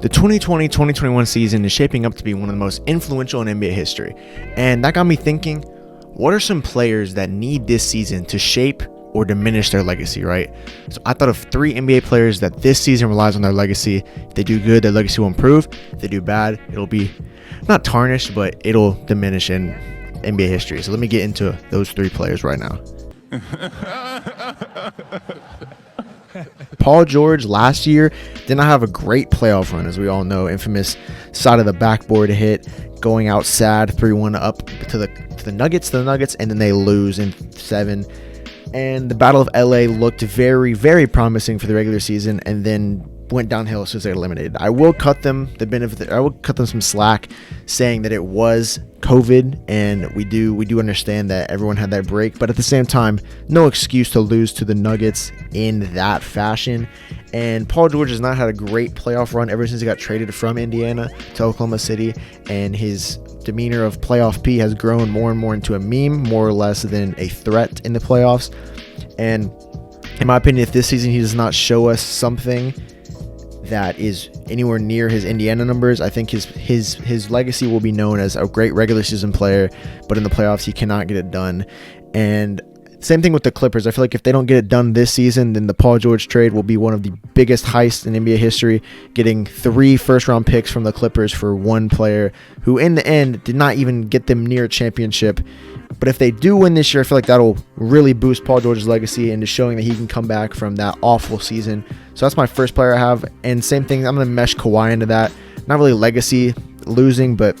The 2020-2021 season is shaping up to be one of the most influential in NBA history, and that got me thinking, what are some players that need this season to shape or diminish their legacy, right? So I thought of 3 NBA players that this season relies on their legacy. If they do good, their legacy will improve. If they do bad, it'll be not tarnished, but it'll diminish in NBA history. So let me get into those 3 players right now. Paul George last year did not have a great playoff run, as we all know. Infamous side of the backboard hit, going out sad 3-1 up to the Nuggets, and then they lose in 7. And the Battle of LA looked very, very promising for the regular season, and then went downhill as soon as they got eliminated. I will cut them some slack, saying that it was COVID, and we do understand that everyone had that break, but at the same time, no excuse to lose to the Nuggets in that fashion. And Paul George has not had a great playoff run ever since he got traded from Indiana to Oklahoma City, and his demeanor of playoff P has grown more and more into a meme, more or less than a threat in the playoffs. And in my opinion, if this season he does not show us something that is anywhere near his Indiana numbers, I think his legacy will be known as a great regular season player, but in the playoffs he cannot get it done. And same thing with the Clippers. I feel like if they don't get it done this season, then the Paul George trade will be one of the biggest heists in NBA history, getting 3 first-round picks from the Clippers for one player who in the end did not even get them near a championship. But if they do win this year, I feel like that'll really boost Paul George's legacy into showing that he can come back from that awful season. So that's my first player I have. And same thing, I'm going to mesh Kawhi into that. Not really legacy losing, but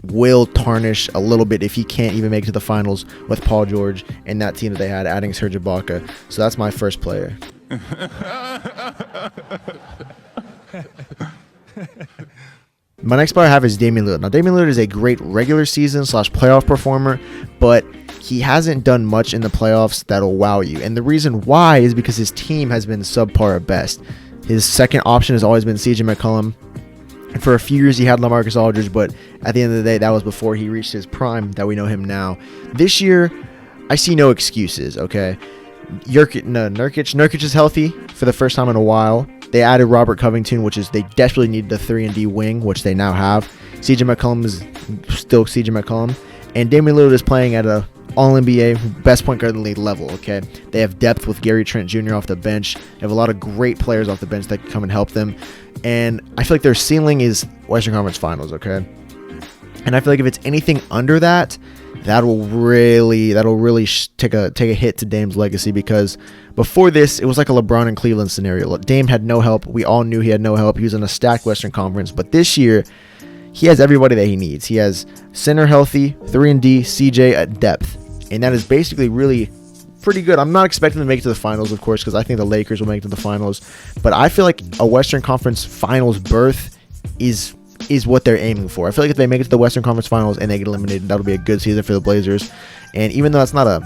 will tarnish a little bit if he can't even make it to the finals with Paul George and that team that they had, adding Serge Ibaka. So that's my first player. My next player I have is Damian Lillard. Now, Damian Lillard is a great regular season / playoff performer, but he hasn't done much in the playoffs that'll wow you. And the reason why is because his team has been subpar at best. His second option has always been CJ McCollum. And for a few years, he had LaMarcus Aldridge, but at the end of the day, that was before he reached his prime that we know him now. This year, I see no excuses, okay? Nurkic is healthy for the first time in a while. They added Robert Covington, they desperately needed a 3-and-D wing, which they now have. CJ McCollum is still CJ McCollum. And Damian Lillard is playing at a All-NBA, best point guard in the league level, okay? They have depth with Gary Trent Jr. off the bench. They have a lot of great players off the bench that can come and help them. And I feel like their ceiling is Western Conference Finals, okay? And I feel like if it's anything under that, that'll really take a hit to Dame's legacy, because before this, it was like a LeBron and Cleveland scenario. Dame had no help. We all knew he had no help. He was in a stacked Western Conference. But this year, he has everybody that he needs. He has center healthy, 3-and-D, CJ at depth. And that is basically really pretty good. I'm not expecting them to make it to the finals, of course, because I think the Lakers will make it to the finals. But I feel like a Western Conference Finals berth is what they're aiming for. I feel like if they make it to the Western Conference Finals and they get eliminated, that'll be a good season for the Blazers. And even though that's not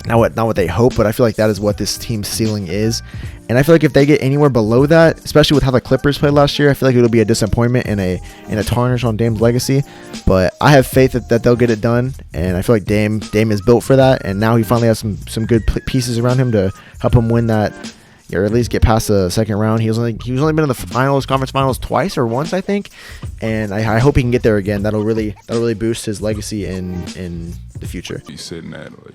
what they hope, but I feel like that is what this team's ceiling is. And I feel like if they get anywhere below that, especially with how the Clippers played last year, I feel like it'll be a disappointment and a tarnish on Dame's legacy. But I have faith that they'll get it done, and I feel like Dame is built for that. And now he finally has some good pieces around him to help him win that, or at least get past the second round. He was only been in the conference finals twice or once, I think, and I hope he can get there again. That'll really boost his legacy in the future. You said Natalie.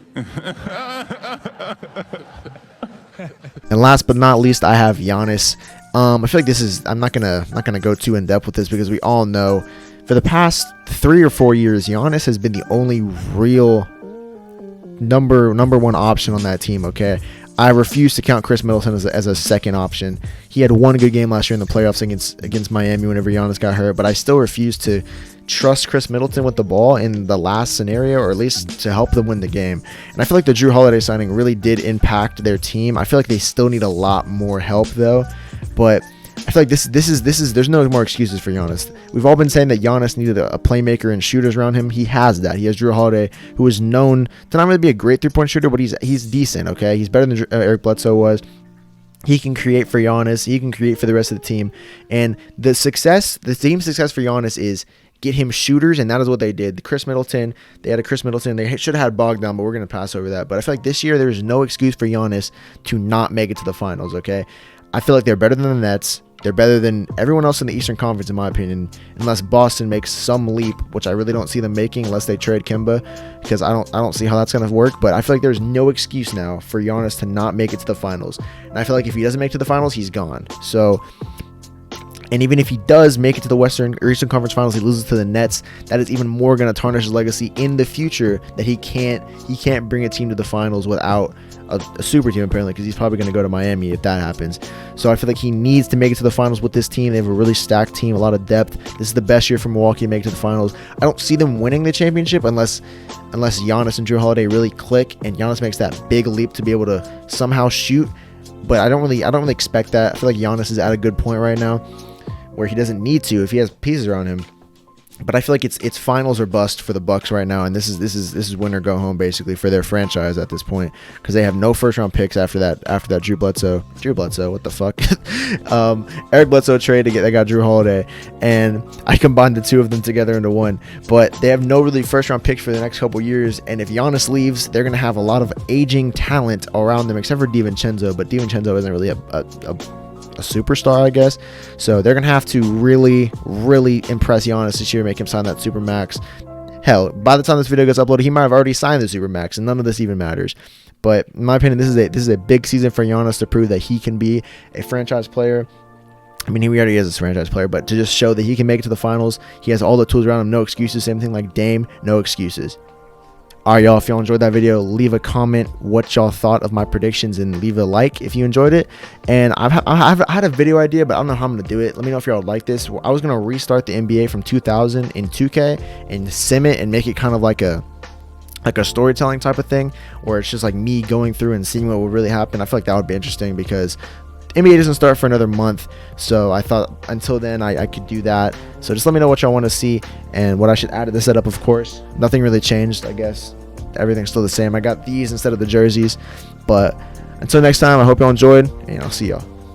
And last but not least, I have Giannis. I feel like I'm not gonna go too in depth with this, because we all know for the past 3 or 4 years, Giannis has been the only real number 1 option on that team. Okay. I refuse to count Chris Middleton as a second option. He had one good game last year in the playoffs against Miami whenever Giannis got hurt, but I still refuse to trust Chris Middleton with the ball in the last scenario, or at least to help them win the game. And I feel like the Jrue Holiday signing really did impact their team. I feel like they still need a lot more help though, but I feel like this is there's no more excuses for Giannis. We've all been saying that Giannis needed a playmaker and shooters around him. He has that. He has Jrue Holiday, who is known to not really be a great 3-point shooter, but he's decent, okay? He's better than Eric Bledsoe was. He can create for Giannis. He can create for the rest of the team. And the team's success for Giannis is get him shooters, and that is what they did. They had a Chris Middleton. They should have had Bogdan, but we're going to pass over that. But I feel like this year there's no excuse for Giannis to not make it to the finals, okay? I feel like they're better than the Nets. They're better than everyone else in the Eastern Conference, in my opinion, unless Boston makes some leap, which I really don't see them making unless they trade Kemba, because I don't see how that's going to work. But I feel like there's no excuse now for Giannis to not make it to the finals. And I feel like if he doesn't make it to the finals, he's gone. So, and even if he does make it to the Western or Eastern Conference Finals, he loses to the Nets. That is even more going to tarnish his legacy in the future, that he can't bring a team to the finals without a super team, apparently, because he's probably going to go to Miami if that happens. So I feel like he needs to make it to the finals with this team. They have a really stacked team, a lot of depth. This is the best year for Milwaukee to make it to the finals. I don't see them winning the championship unless Giannis and Jrue Holiday really click and Giannis makes that big leap to be able to somehow shoot. But I don't really expect that. I feel like Giannis is at a good point right now where he doesn't need to if he has pieces around him. But I feel like it's finals or bust for the Bucks right now, and this is win or go home basically for their franchise at this point, because they have no first round picks after that Drew Bledsoe, what the fuck, Eric Bledsoe trade they got Jrue Holiday, and I combined the two of them together into one. But they have no really first round picks for the next couple years, and if Giannis leaves, they're gonna have a lot of aging talent around them, except for DiVincenzo. But DiVincenzo isn't really a superstar, I guess. So they're gonna have to really impress Giannis this year, make him sign that super max. Hell, by the time this video gets uploaded, he might have already signed the super max, and none of this even matters. But in my opinion, this is a big season for Giannis to prove that he can be a franchise player. I mean, he already is a franchise player, but to just show that he can make it to the finals, he has all the tools around him. No excuses. Same thing like Dame, no excuses. All right, y'all, if y'all enjoyed that video, leave a comment what y'all thought of my predictions, and leave a like if you enjoyed it. And I had a video idea, but I don't know how I'm going to do it. Let me know if y'all like this. I was going to restart the NBA from 2000 in 2K and sim it and make it kind of like a storytelling type of thing, where it's just like me going through and seeing what would really happen. I feel like that would be interesting, because NBA doesn't start for another month, so I thought until then I could do that. So just let me know what y'all want to see and what I should add to the setup. Of course, nothing really changed, I guess. Everything's still the same. I got these instead of the jerseys. But until next time, I hope y'all enjoyed, and I'll see y'all.